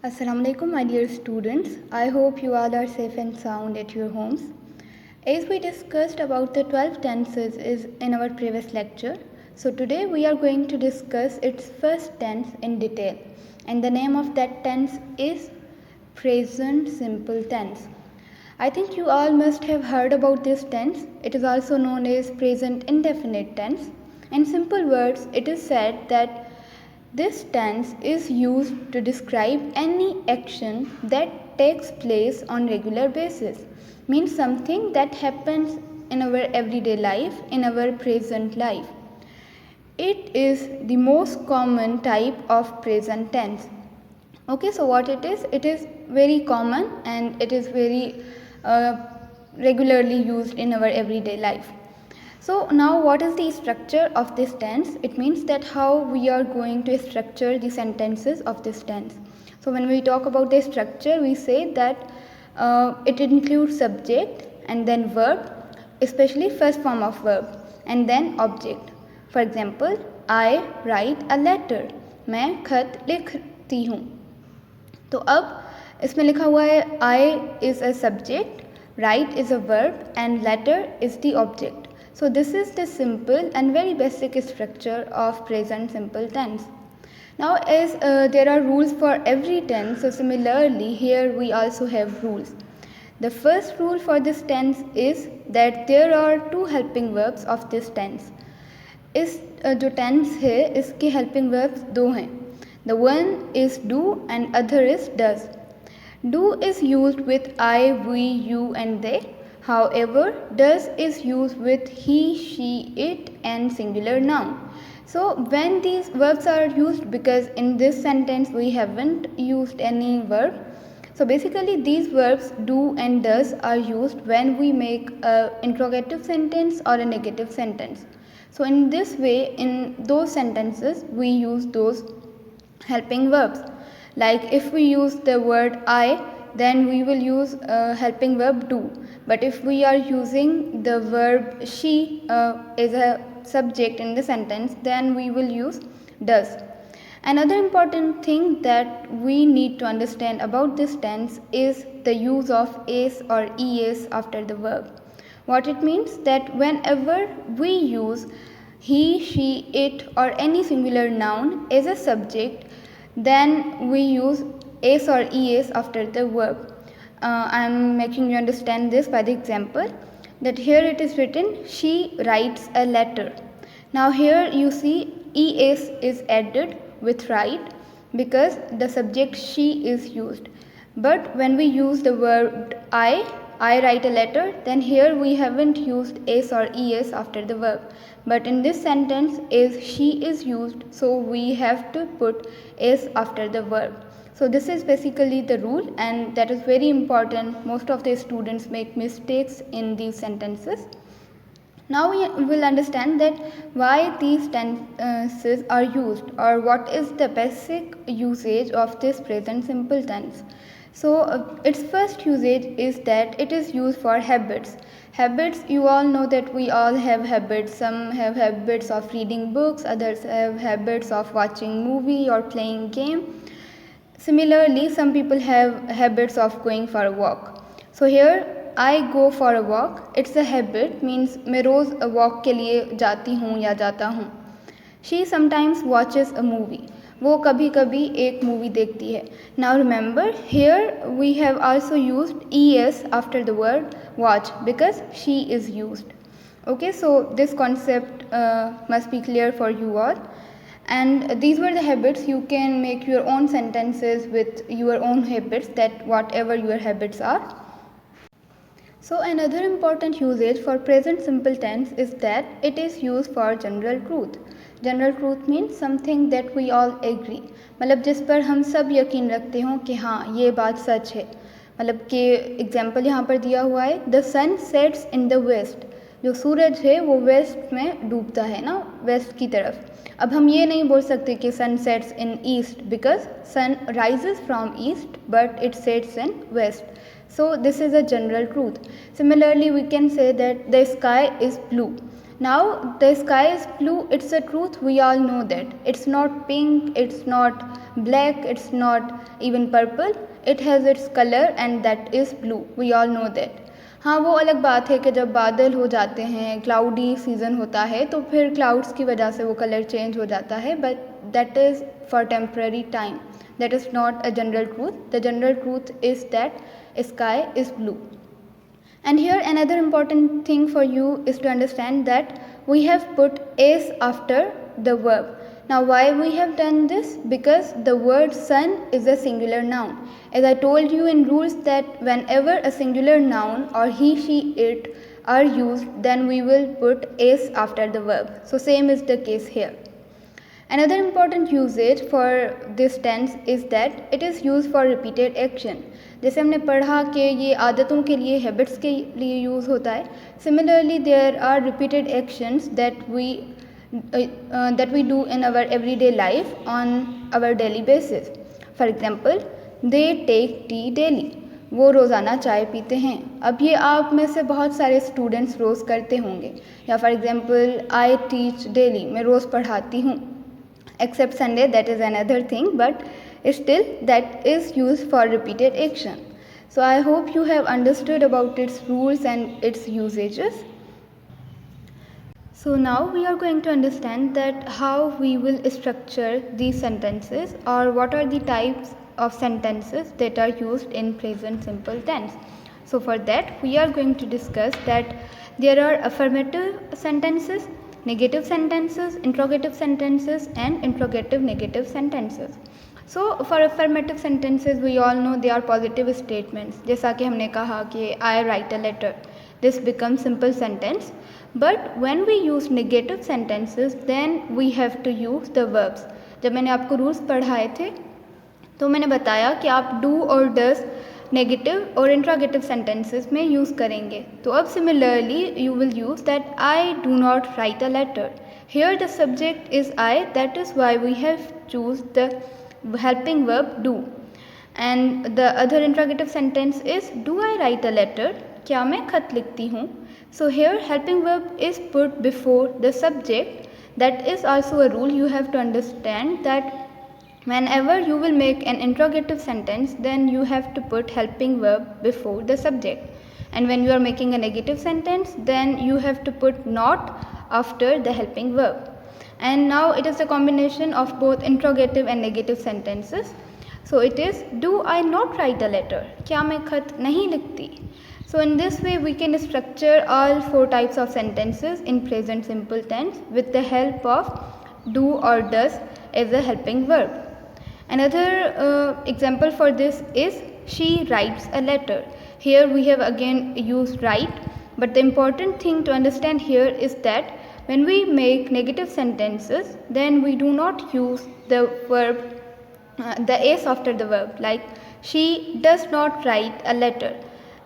Assalamu alaikum, my dear students. I hope you all are safe and sound at your homes. As we discussed about the 12 tenses is in our previous lecture, so today we are going to discuss its first tense in detail, and the name of that tense is present simple tense. I think you all must have heard about this tense. It is also known as present indefinite tense. In simple words, it is said that this tense is used to describe any action that takes place on regular basis. Means something that happens in our everyday life, in our present life. It is the most common type of present tense. Okay, so what it is very common and it is very regularly used in our everyday life. So now what is the structure of this tense? It means that how we are going to structure the sentences of this tense. So when we talk about the structure, we say that it includes subject and then verb, especially first form of verb, and then object. For example, I write a letter. मैं खत लिखती हूँ. तो अब इसमें लिखा हुआ है I is a subject, write is a verb and letter is the object. So this is the simple and very basic structure of present simple tense. Now as there are rules for every tense, so similarly here we also have rules. The first rule for this tense is that there are two helping verbs of this tense. इस जो tense है इसके helping verbs दो हैं. The one is do and other is does. Do is used with I, we, you and they. However, does is used with he, she, it and singular noun. So when these verbs are used, because in this sentence we haven't used any verb, so basically these verbs do and does are used when we make an interrogative sentence or a negative sentence. So in this way, in those sentences we use those helping verbs. Like if we use the word I, then we will use helping verb do. But if we are using the verb she as a subject in the sentence, then we will use does. Another important thing that we need to understand about this tense is the use of es or es after the verb. What it means that whenever we use he, she, it or any singular noun as a subject, then we use es or es after the verb. I am making you understand this by the example that here it is written she writes a letter. Now here you see es is added with write because the subject she is used. But when we use the word I write a letter, then here we haven't used es or es after the verb. But in this sentence is she is used, so we have to put es after the verb. So this is basically the rule and that is very important. Most of the students make mistakes in these sentences. Now we will understand that why these tenses are used or what is the basic usage of this present simple tense. So its first usage is that it is used for habits. Habits, you all know that we all have habits. Some have habits of reading books, others have habits of watching movie or playing game. Similarly, some people have habits of going for a walk. So here I go for a walk. It's a habit, means मैं रोज़ walk के लिए जाती हूँ या जाता हूँ. She sometimes watches a movie. वो कभी कभी एक movie देखती है. Now remember, here we have also used es after the word watch because she is used. Okay, so this concept must be clear for you all. And these were the habits. You can make your own sentences with your own habits, that whatever your habits are. So another important usage for present simple tense is that it is used for general truth. General truth means something that we all agree. मतलब जिस पर हम सब यकीन रखते हों कि हाँ ये बात सच है. मतलब कि एग्जाम्पल यहाँ पर दिया हुआ है, the sun sets in the west. जो सूरज है वो वेस्ट में डूबता है ना, वेस्ट की तरफ. अब हम ये नहीं बोल सकते कि sun sets in east because sun rises from east but it sets in west. So this is a general truth. Similarly, we can say that the sky is blue. Now the sky is blue, it's a truth, we all know that. It's not pink, it's not black, it's not even purple. It has its color and that is blue. We all know that. हाँ, वो अलग बात है कि जब बादल हो जाते हैं, क्लाउडी सीज़न होता है, तो फिर क्लाउड्स की वजह से वो कलर चेंज हो जाता है, but that is for temporary time. That is not a general truth. The general truth is that sky is blue. And here another important thing for you is to understand that we have put is after the verb. Now why we have done this? Because the word sun is a singular noun. As I told you in rules that whenever a singular noun or he, she, it are used, then we will put is after the verb. So same is the case here. Another important usage for this tense is that it is used for repeated action. जैसे हमने पढ़ा कि ये आदतों के लिए, habits के लिए यूज़ होता है. Similarly, there are repeated actions that we do in our everyday life on our daily basis. For example, they take tea daily. वो रोज़ाना चाय पीते हैं. अब ये आप में से बहुत सारे स्टूडेंट्स रोज़ करते होंगे. या for example I teach daily, मैं रोज़ पढ़ाती हूँ. Except Sunday, that is another thing, but still that is used for repeated action. So I hope you have understood about its rules and its usages. So now we are going to understand that how we will structure these sentences, or what are the types of sentences that are used in present simple tense. So for that we are going to discuss that there are affirmative sentences, negative sentences, interrogative sentences and interrogative negative sentences. So for affirmative sentences we all know they are positive statements. जैसा कि हमने कहा कि I write a letter, this becomes simple sentence. But when we use negative sentences then we have to use the verbs. जब मैंने आपको rules पढ़ाए थे तो मैंने बताया कि आप do और does नेगेटिव और इंट्रोगेटिव सेंटेंसेस में यूज़ करेंगे. तो अब similarly you will use that I do not write a letter. Here the subject is I, that is why we have choose the helping verb do. And the other interrogative sentence is do I write a letter, क्या मैं खत लिखती हूँ. So here helping verb is put before the subject. That is also a rule. You have to understand that whenever you will make an interrogative sentence, then you have to put helping verb before the subject. And when you are making a negative sentence, then you have to put not after the helping verb. And now it is a combination of both interrogative and negative sentences. So it is, do I not write a letter? क्या मैं खत नहीं लिखती? So in this way we can structure all four types of sentences in present simple tense with the help of do or does as a helping verb. Another example for this is she writes a letter. Here we have again used write, but the important thing to understand here is that when we make negative sentences then we do not use the verb, the s after the verb, like she does not write a letter.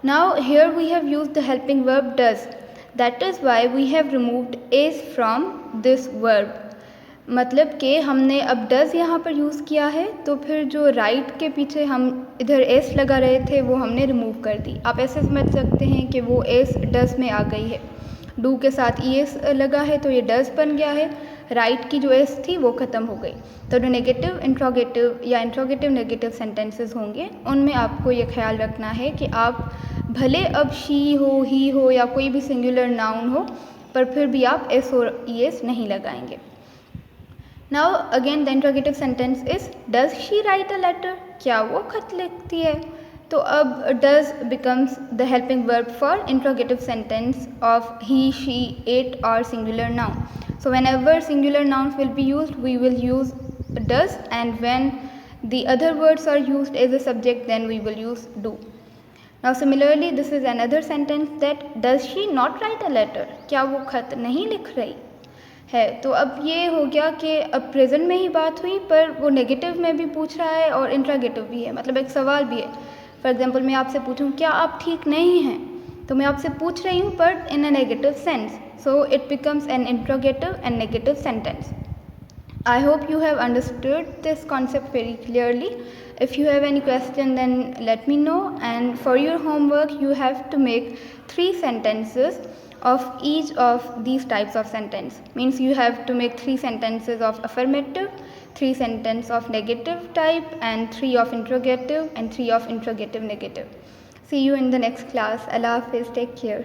Now here we have used the helping verb does. That is why we have removed s from this verb. मतलब कि हमने अब does यहाँ पर use किया है, तो फिर जो राइट के पीछे हम इधर एस लगा रहे थे वो हमने रिमूव कर दी. आप ऐसे समझ सकते हैं कि वो एस डज़ में आ गई है. डू के साथ ई एस लगा है तो ये डज़ बन गया है. राइट की जो एस थी वो ख़त्म हो गई. तो जो नेगेटिव इंट्रोगेटिव या इंट्रोगेटिव नेगेटिव सेंटेंसेस होंगे उनमें आपको ये ख्याल रखना है कि आप भले अब शी हो, ही हो या कोई भी सिंगुलर नाउन हो, पर फिर भी आप एस और ई एस नहीं लगाएंगे. Now again the interrogative sentence is does she write a letter? क्या वो खत लिखती है? तो अब does becomes the helping verb for interrogative sentence of he, she, it or singular noun. So whenever singular nouns will be used we will use does, and when the other words are used as a subject then we will use do. Now similarly this is another sentence that does she not write a letter? क्या वो खत नहीं लिख रही है? तो अब ये हो गया कि अब प्रेजेंट में ही बात हुई पर वो नेगेटिव में भी पूछ रहा है और इंट्रोगेटिव भी है, मतलब एक सवाल भी है. फॉर एग्जांपल मैं आपसे पूछूं क्या आप ठीक नहीं हैं, तो मैं आपसे पूछ रही हूँ but in a negative sense. So it becomes N interrogative and negative sentence. I hope you have understood this concept very clearly. If you have any question then let me know, and for your homework you have to make 3 sentences of each of these types of sentence. Means you have to make 3 sentences of affirmative, 3 sentences of negative type, and 3 of interrogative, and 3 of interrogative negative. See you in the next class. Allah Hafiz. Take care.